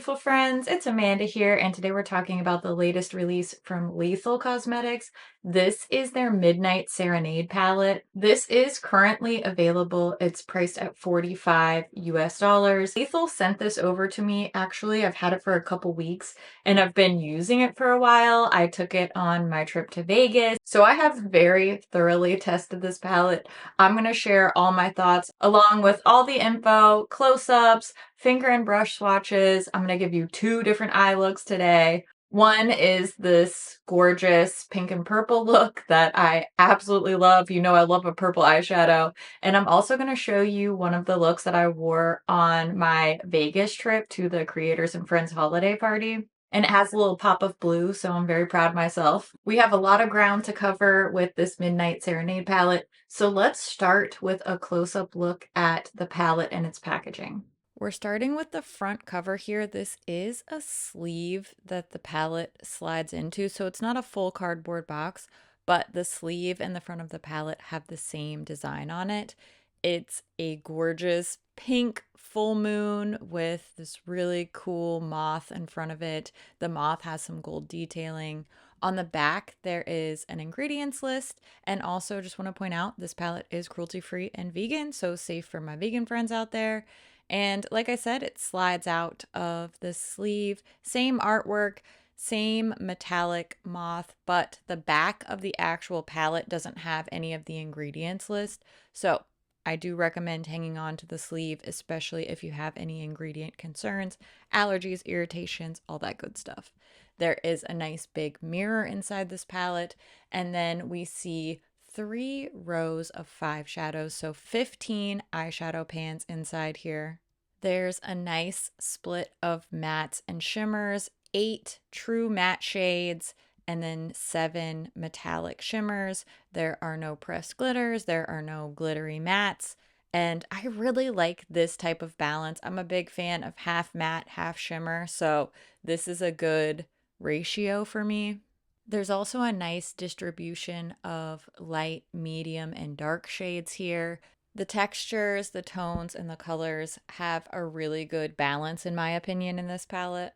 beautiful friends. It's Amanda here, and today we're talking about the latest release from Lethal Cosmetics. This is their Midnight Serenade palette. This is currently available. It's priced at $45 US. Lethal sent this over to me. Actually, I've had it for a couple weeks and I've been using it for a while. I took it on my trip to Vegas, so I have very thoroughly tested this palette. I'm going to share all my thoughts along with all the info, close-ups, finger and brush swatches. I'm going to give you two different eye looks today. One is this gorgeous pink and purple look that I absolutely love. You know I love a purple eyeshadow. And I'm also going to show you one of the looks that I wore on my Vegas trip to the Creators and Friends holiday party. And it has a little pop of blue, so I'm very proud of myself. We have a lot of ground to cover with this Midnight Serenade palette, so let's start with a close-up look at the palette and its packaging. We're starting with the front cover here. This is a sleeve that the palette slides into, so it's not a full cardboard box, but the sleeve and the front of the palette have the same design on it. It's a gorgeous pink full moon with this really cool moth in front of it. The moth has some gold detailing. On the back, there is an ingredients list, and also just want to point out this palette is cruelty-free and vegan, so safe for my vegan friends out there. And like I said, it slides out of the sleeve. Same artwork, same metallic moth, but the back of the actual palette doesn't have any of the ingredients list. So I do recommend hanging on to the sleeve, especially if you have any ingredient concerns, allergies, irritations, all that good stuff. There is a nice big mirror inside this palette, and then we see 3 rows of 5 shadows, so 15 eyeshadow pans inside here. There's a nice split of mattes and shimmers, 8 true matte shades, and then 7 metallic shimmers. There are no pressed glitters, there are no glittery mattes, and I really like this type of balance. I'm a big fan of half matte, half shimmer, so this is a good ratio for me. There's also a nice distribution of light, medium, and dark shades here. The textures, the tones, and the colors have a really good balance, in my opinion, in this palette.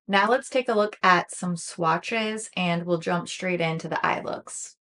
Now let's take a look at some swatches and we'll jump straight into the eye looks.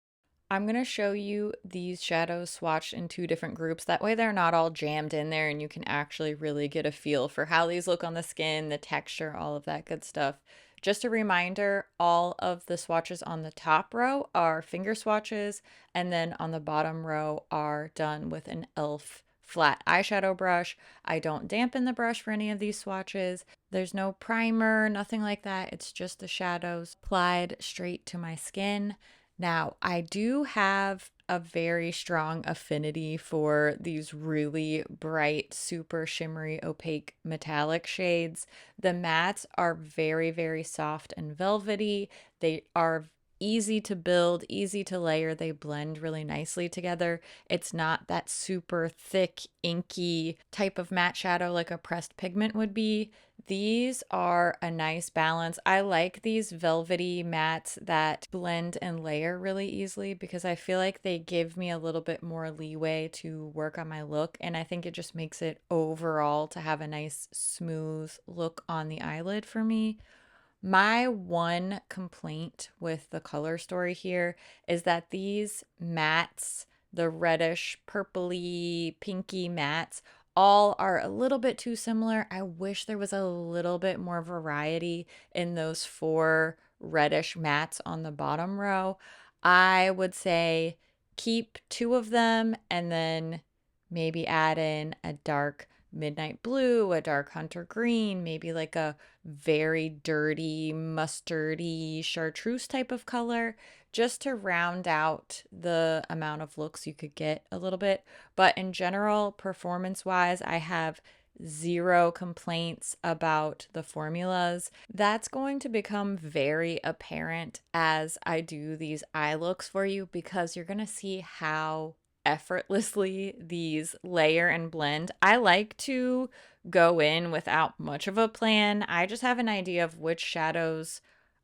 I'm going to show you these shadows swatched in 2 different groups. That way they're not all jammed in there and you can actually really get a feel for how these look on the skin, the texture, all of that good stuff. Just a reminder, all of the swatches on the top row are finger swatches, and then on the bottom row are done with an e.l.f. flat eyeshadow brush. I don't dampen the brush for any of these swatches. There's no primer, nothing like that. It's just the shadows applied straight to my skin. Now, I do have a very strong affinity for these really bright, super shimmery, opaque metallic shades. The mattes are very, very soft and velvety. They are easy to build, easy to layer. They blend really nicely together. It's not that super thick, inky type of matte shadow like a pressed pigment would be. These are a nice balance. I like these velvety mattes that blend and layer really easily because I feel like they give me a little bit more leeway to work on my look, and I think it just makes it overall to have a nice smooth look on the eyelid for me. My one complaint with the color story here is that these mattes, the reddish, purpley, pinky mattes, all are a little bit too similar. I wish there was a little bit more variety in those 4 reddish mattes on the bottom row. I would say keep 2 of them and then maybe add in a dark midnight blue, a dark hunter green, maybe like a very dirty, mustardy chartreuse type of color, just to round out the amount of looks you could get a little bit. But in general, performance-wise, I have 0 complaints about the formulas. That's going to become very apparent as I do these eye looks for you because you're going to see how effortlessly these layer and blend. I like to go in without much of a plan. I just have an idea of which shadows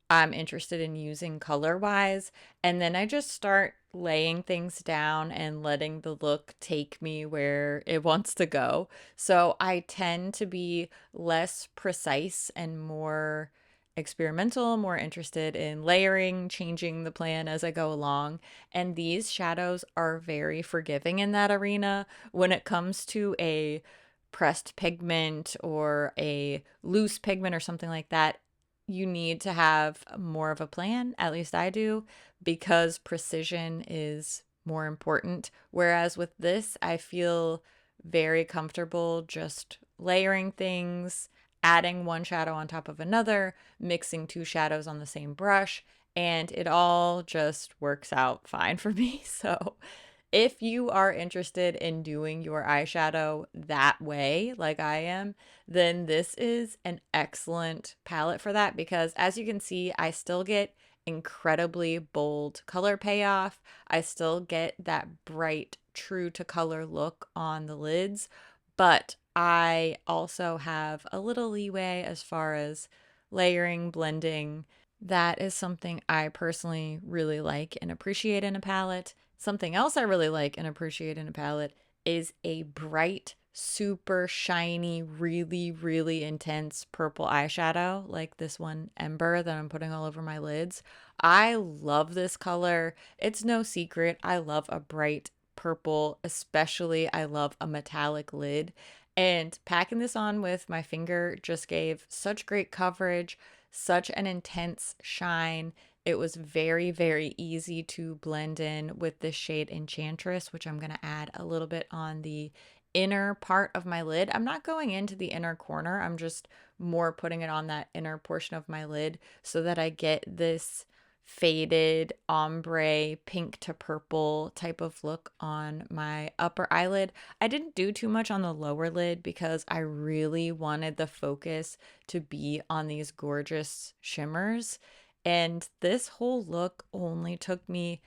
I'm interested in using color wise. And then I just start laying things down and letting the look take me where it wants to go. So I tend to be less precise and more experimental, more interested in layering, changing the plan as I go along. And these shadows are very forgiving in that arena when it comes to a pressed pigment or a loose pigment or something like that. You need to have more of a plan, at least I do, because precision is more important. Whereas with this, I feel very comfortable just layering things, adding one shadow on top of another, mixing two shadows on the same brush, and it all just works out fine for me. So if you are interested in doing your eyeshadow that way, like I am, then this is an excellent palette for that because as you can see, I still get incredibly bold color payoff. I still get that bright, true to color look on the lids, but I also have a little leeway as far as layering, blending. That is something I personally really like and appreciate in a palette. Something else I really like and appreciate in a palette is a bright, super shiny, really, really intense purple eyeshadow, like this one Ember that I'm putting all over my lids. I love this color. It's no secret. I love a bright purple, especially I love a metallic lid. And packing this on with my finger just gave such great coverage, such an intense shine. It was very, very easy to blend in with this shade Enchantress, which I'm going to add a little bit on the inner part of my lid. I'm not going into the inner corner. I'm just more putting it on that inner portion of my lid so that I get this faded ombre pink to purple type of look on my upper eyelid. I didn't do too much on the lower lid because I really wanted the focus to be on these gorgeous shimmers. And this whole look only took me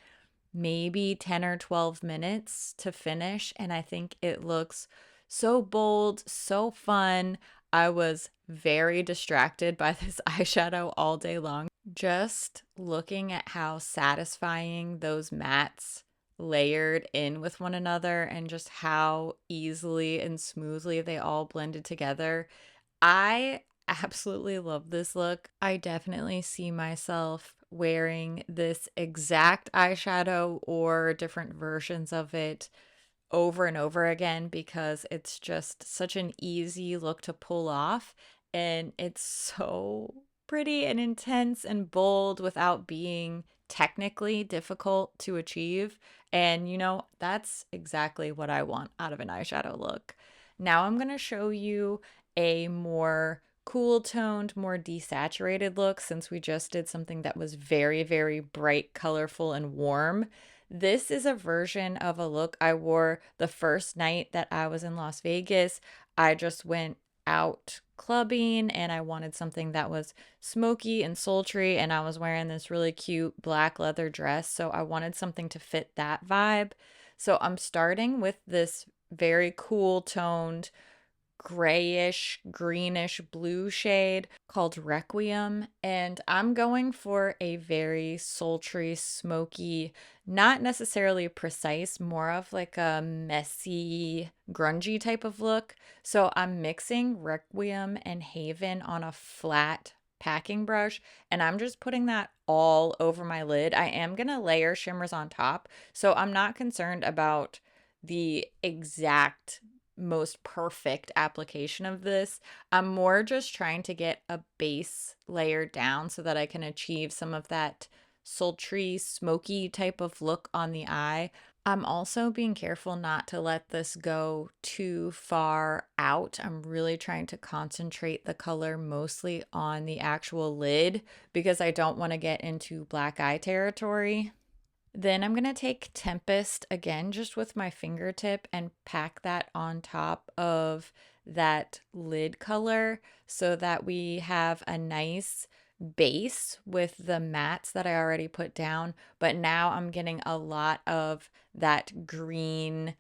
maybe 10 or 12 minutes to finish. And I think it looks so bold, so fun. I was very distracted by this eyeshadow all day long. Just looking at how satisfying those mattes layered in with one another and just how easily and smoothly they all blended together. I absolutely love this look. I definitely see myself wearing this exact eyeshadow or different versions of it over and over again because it's just such an easy look to pull off. And it's so pretty and intense and bold without being technically difficult to achieve. And that's exactly what I want out of an eyeshadow look. Now I'm going to show you a more cool toned, more desaturated look since we just did something that was very, very bright, colorful, and warm. This is a version of a look I wore the first night that I was in Las Vegas. I just went out clubbing and I wanted something that was smoky and sultry, and I was wearing this really cute black leather dress. So I wanted something to fit that vibe. So I'm starting with this very cool toned grayish, greenish blue shade called Requiem. And I'm going for a very sultry, smoky, not necessarily precise, more of like a messy, grungy type of look. So I'm mixing Requiem and Haven on a flat packing brush, and I'm just putting that all over my lid. I am going to layer shimmers on top, so I'm not concerned about the exact most perfect application of this. I'm more just trying to get a base layer down so that I can achieve some of that sultry, smoky type of look on the eye. I'm also being careful not to let this go too far out. I'm really trying to concentrate the color mostly on the actual lid because I don't want to get into black eye territory. Then I'm going to take Tempest again, just with my fingertip, and pack that on top of that lid color so that we have a nice base with the mattes that I already put down. But now I'm getting a lot of that green,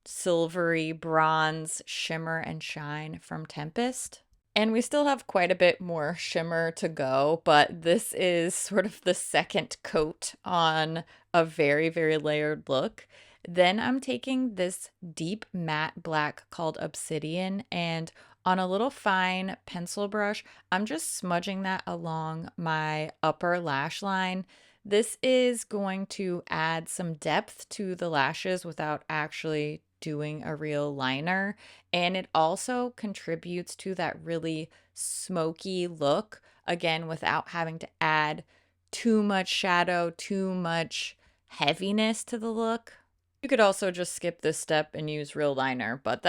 silvery, bronze shimmer and shine from Tempest. And we still have quite a bit more shimmer to go, but this is sort of the second coat on a very, very layered look. Then I'm taking this deep matte black called Obsidian, and on a little fine pencil brush, I'm just smudging that along my upper lash line. This is going to add some depth to the lashes without actually doing a real liner. And it also contributes to that really smoky look, again, without having to add too much shadow, too much heaviness to the look. You could also just skip this step and use real liner, but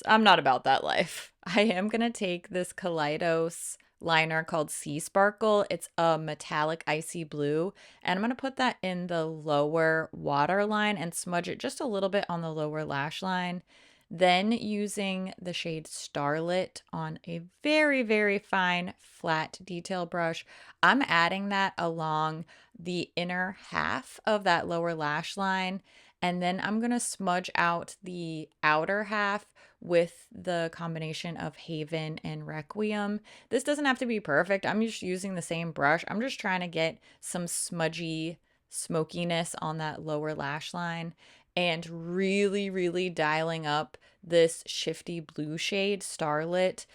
I'm not about that life. I am going to take this Kaleidos liner called Sea Sparkle. It's a metallic icy blue, and I'm going to put that in the lower waterline and smudge it just a little bit on the lower lash line. Then using the shade Starlit on a very, very fine flat detail brush, I'm adding that along the inner half of that lower lash line. And then I'm going to smudge out the outer half with the combination of Haven and Requiem. This doesn't have to be perfect. I'm just using the same brush. I'm just trying to get some smudgy smokiness on that lower lash line and really, really dialing up this shifty blue shade, Starlit,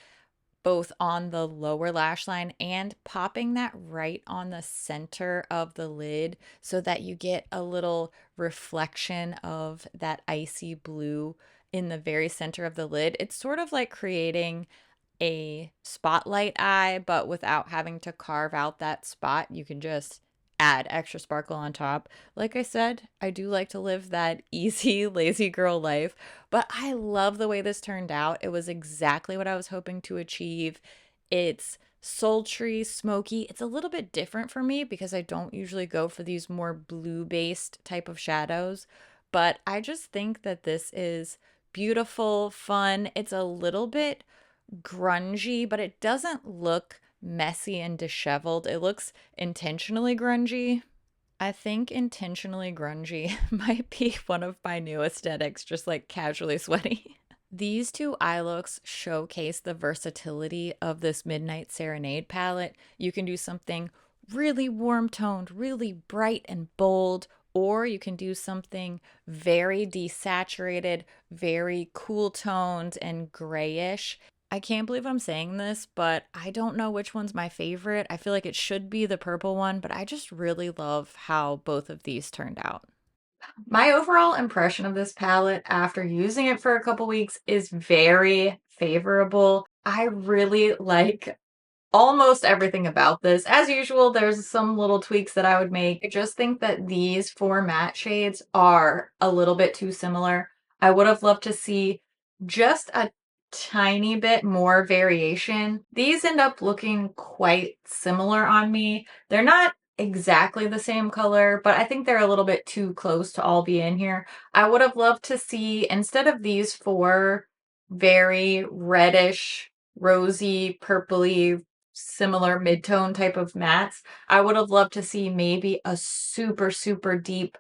both on the lower lash line and popping that right on the center of the lid so that you get a little reflection of that icy blue in the very center of the lid. It's sort of like creating a spotlight eye, but without having to carve out that spot. You can just add extra sparkle on top. Like I said, I do like to live that easy, lazy girl life, but I love the way this turned out. It was exactly what I was hoping to achieve. It's sultry, smoky. It's a little bit different for me because I don't usually go for these more blue-based type of shadows, but I just think that this is beautiful, fun. It's a little bit grungy, but it doesn't look messy and disheveled. It looks intentionally grungy. I think intentionally grungy might be one of my new aesthetics, just like casually sweaty. These two eye looks showcase the versatility of this Midnight Serenade palette. You can do something really warm toned, really bright and bold, or you can do something very desaturated, very cool toned and grayish. I can't believe I'm saying this, but I don't know which one's my favorite. I feel like it should be the purple one, but I just really love how both of these turned out. My overall impression of this palette after using it for a couple weeks is very favorable. I really like almost everything about this. As usual, there's some little tweaks that I would make. I just think that these four matte shades are a little bit too similar. I would have loved to see just a tiny bit more variation. These end up looking quite similar on me. They're not exactly the same color, but I think they're a little bit too close to all be in here. I would have loved to see, instead of these four very reddish, rosy, purpley, similar mid-tone type of mattes, I would have loved to see maybe a super, super deep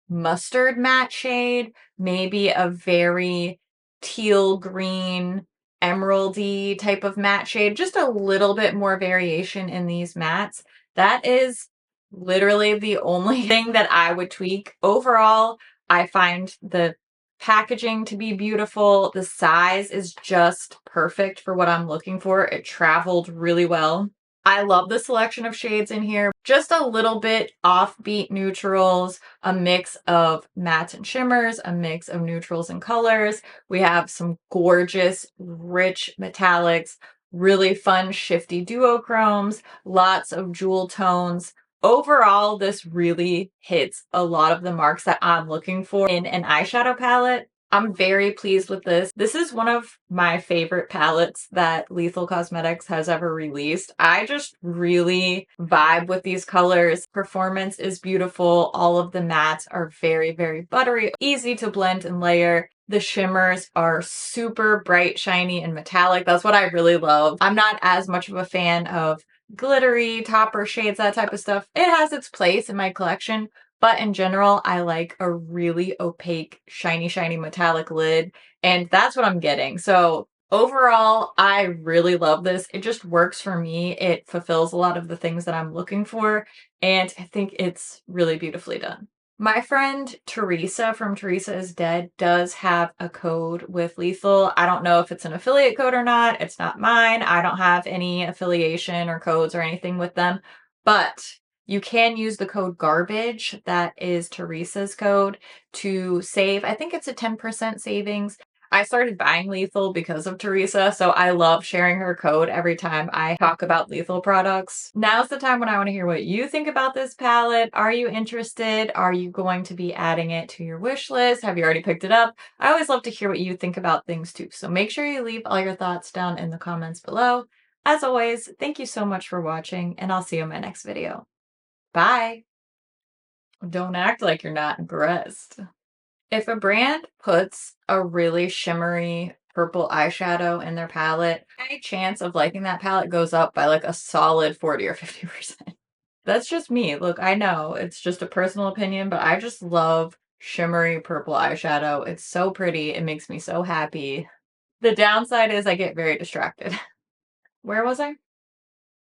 mustard matte shade, maybe a very teal green, emeraldy type of matte shade, just a little bit more variation in these mattes. That is literally the only thing that I would tweak. Overall, I find the packaging to be beautiful. The size is just perfect for what I'm looking for. It traveled really well. I love the selection of shades in here. Just a little bit offbeat neutrals, a mix of mattes and shimmers, a mix of neutrals and colors. We have some gorgeous, rich metallics, really fun, shifty duochromes, lots of jewel tones. Overall, this really hits a lot of the marks that I'm looking for in an eyeshadow palette. I'm very pleased with this. This is one of my favorite palettes that Lethal Cosmetics has ever released. I just really vibe with these colors. Performance is beautiful. All of the mattes are very, very buttery, easy to blend and layer. The shimmers are super bright, shiny, and metallic. That's what I really love. I'm not as much of a fan of glittery topper shades, that type of stuff. It has its place in my collection, but in general, I like a really opaque, shiny, shiny metallic lid, and that's what I'm getting. So Overall, I really love this. It just works for me. It fulfills a lot of the things that I'm looking for, and I think it's really beautifully done. My friend Theresa from Theresa is Dead does have a code with Lethal. I don't know if it's an affiliate code or not. It's not mine. I don't have any affiliation or codes or anything with them, but you can use the code GARBAGE, that is Theresa's code, to save. I think it's a 10% savings. I started buying Lethal because of Theresa, so I love sharing her code every time I talk about Lethal products. Now's the time when I want to hear what you think about this palette. Are you interested? Are you going to be adding it to your wish list? Have you already picked it up? I always love to hear what you think about things too, so make sure you leave all your thoughts down in the comments below. As always, thank you so much for watching, and I'll see you in my next video. Bye! Don't act like you're not impressed. If a brand puts a really shimmery purple eyeshadow in their palette, my chance of liking that palette goes up by like a solid 40 or 50%. That's just me. Look, I know it's just a personal opinion, but I just love shimmery purple eyeshadow. It's so pretty. It makes me so happy. The downside is I get very distracted. Where was I?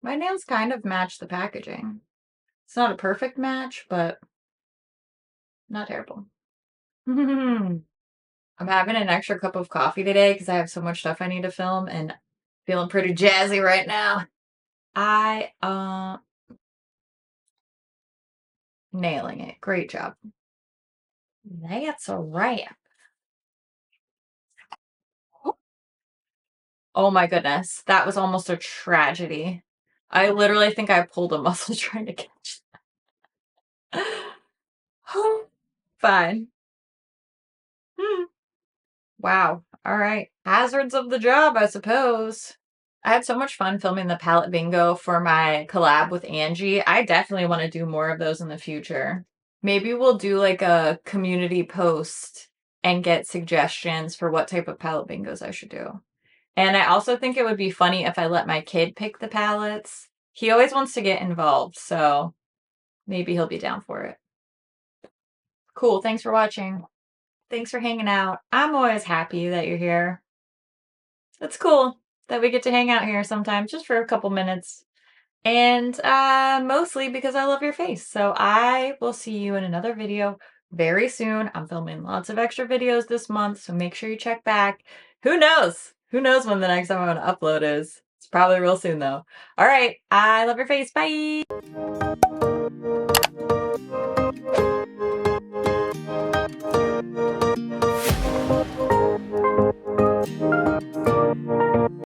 My nails kind of match the packaging. It's not a perfect match, but not terrible. I'm having an extra cup of coffee today because I have so much stuff I need to film and feeling pretty jazzy right now. Nailing it. Great job. That's a wrap. Oh my goodness. That was almost a tragedy. I literally think I pulled a muscle trying to catch that. Fine. Wow. All right. Hazards of the job, I suppose. I had so much fun filming the palette bingo for my collab with Angie. I definitely want to do more of those in the future. Maybe we'll do like a community post and get suggestions for what type of palette bingos I should do. And I also think it would be funny if I let my kid pick the palettes. He always wants to get involved, so maybe he'll be down for it. Cool. Thanks for watching. Thanks for hanging out. I'm always happy that you're here. It's cool that we get to hang out here sometimes just for a couple minutes. And mostly because I love your face. So I will see you in another video very soon. I'm filming lots of extra videos this month, so make sure you check back. Who knows? Who knows when the next time I'm going to upload is? It's probably real soon though. All right. I love your face. Bye.